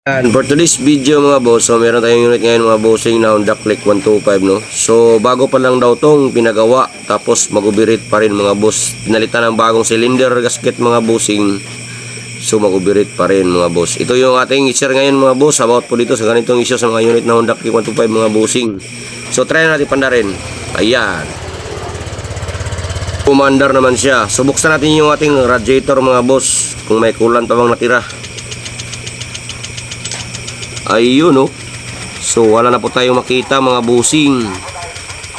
And for today's video mga boss, so meron tayong unit ngayon mga bossing na Honda Click 125 no. So bago pa lang daw tong pinagawa, tapos mag-overheat pa rin mga boss. Pinalitan ng bagong cylinder gasket mga bossing. So mag-overheat pa rin mga boss. Ito yung ating i-share ngayon mga boss about po dito sa ganitong issue sa mga unit na Honda Click 125 mga bossing. So try natin pandarin. Ayan. Commander naman siya. So buksan natin yung ating radiator mga boss kung may coolant pa bang natira. Ayun no. So wala na po tayong makita mga bossing.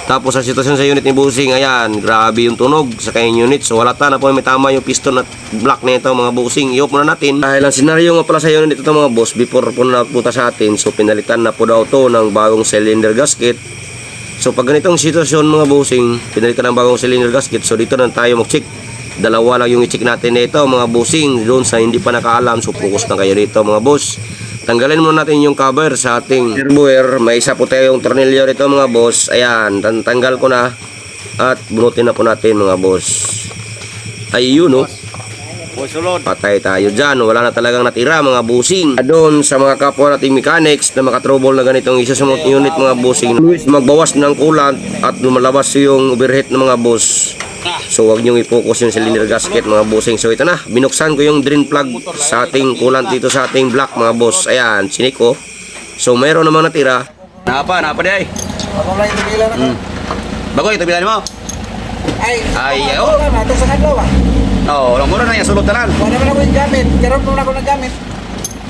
Tapos ang sitwasyon sa unit ni bossing, ayan, grabe yung tunog sa kanyang unit. So wala na po may tama yung piston at block na ito mga bossing. I-off muna natin. Dahil ang senaryo nga pala sa unit ito mga boss, before po napunta sa atin, so pinalitan na po daw to ng bagong cylinder gasket. So pag ganitong sitwasyon mga bossing, pinalitan ng bagong cylinder gasket, so dito na tayo mag-check. Dalawa lang yung i-check natin nito mga bossing. Doon sa hindi pa nakaalam, so focus na kayo dito mga boss. Tanggalin muna natin yung cover sa ating turboer. May isa po tayong tornilyo rito mga boss. Ayan, tanggal ko na. At bunutin na po natin mga boss. Ayun no. Patay tayo dyan. Wala na talagang natira mga bossing. Doon sa mga kapwa nating mechanics na makatrouble na ganitong isa sa unit mga bossing, magbawas ng coolant at lumalabas yung overheat ng mga boss. So wag nyo i-focus yung cylinder gasket mga bossing. So ito na, binuksan ko yung drain plug sa ating coolant dito sa ating block mga boss. Ayan, sinik ko. So mayroon namang natira. Napa di ay. Bago ito bilan mo. Ay, oh. Ito sa kadlaw ah. Oh, lang muna na yung sulod tanan. Wala naman ako yung gamit. Karoon naman ako nagamit.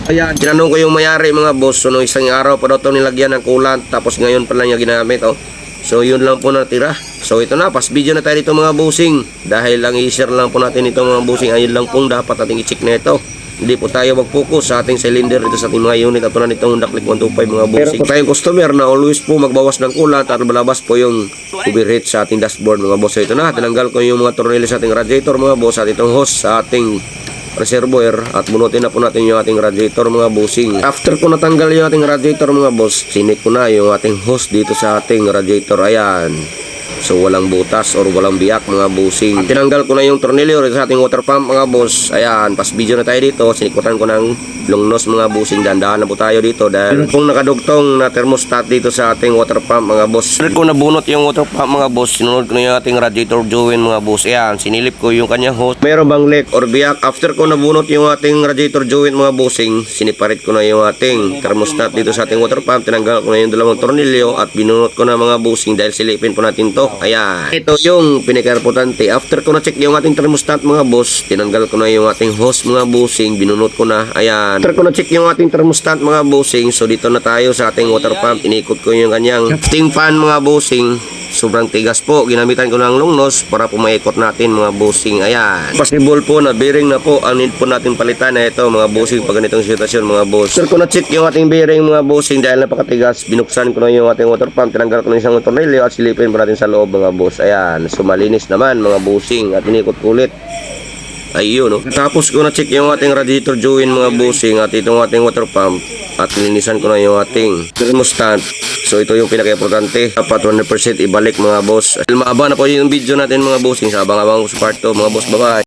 Ayan, tinanong ko yung mayari mga boss. So nung isang araw pa daw ito nilagyan ng coolant. Tapos ngayon pa lang niya ginamit oh. So yun lang po natira. So ito na, pas video na tayo dito mga bossing. Dahil lang i-share lang po natin ito mga bossing. Ayun lang pong dapat ating i-check na ito. Hindi po tayo mag-focus sa ating cylinder dito sa ating mga unit. At na nitong Honda Click 125 mga bossing. Pero po tayong customer na always po magbawas ng coolant at malabas po yung overheat sa ating dashboard mga boss. So ito na, tinanggal ko yung mga tornilyo sa ating radiator mga boss. At itong hose sa ating reservoir at bunutin na po natin yung ating radiator mga bossing. After ko natanggal yung ating radiator mga boss, sinik ko na yung ating hose dito sa ating radiator. Ayan. So walang butas or walang biyak mga bossing. At tinanggal ko na yung tornilyo sa ating water pump mga boss. Ayan, pas video na tayo dito, sinikutan ko ng long nose mga bossing. Dandahan na po tayo dito dahil kung nakadugtong na thermostat dito sa ating water pump mga boss. After ko nabunot yung water pump mga boss, sinunod ko na yung ating radiator joint mga boss. Ayan, sinilip ko yung kanyang hose. Meron bang leak or biyak? After ko nabunot yung ating radiator joint mga bossing, siniparit ko na yung ating thermostat dito sa ating water pump. Tinanggal ko na yung dalawang tornilyo at binunot ko na mga bossing dahil silipin po natin to. Ayan, ito yung pinaka-importante. After ko na-check yung ating thermostat mga boss, tinanggal ko na yung ating hose mga bossing, binunot ko na. Ayan, after ko na-check yung ating thermostat mga bossing, so dito na tayo sa ating water pump. Inikot ko yung kanyang steam fan mga bossing. Sobrang tigas po, ginamitan ko ng long nose para po maikot natin mga bossing. Ayan, possible po na bearing na po ang need po natin palitan na ito mga bossing pag ganitong sitwasyon mga boss. After ko na-check yung ating bearing mga bossing dahil napakatigas, binuksan ko na yung ating water pump, tinanggal ko na isang tornilyo at silipin po natin sa loob mga boss. Ayan, sumalinis naman mga bossing at inikot ulit. Ayun no. Tapos ko na-check yung ating radiator joint mga bossing at itong ating water pump at nilinisan ko na yung ating thermostat. So ito yung pinaka-importante. Dapat 100% ibalik mga boss. Mahaba na po yung video natin mga bossing. Sa abang-abang ko sa part 2 mga boss. Bye-bye.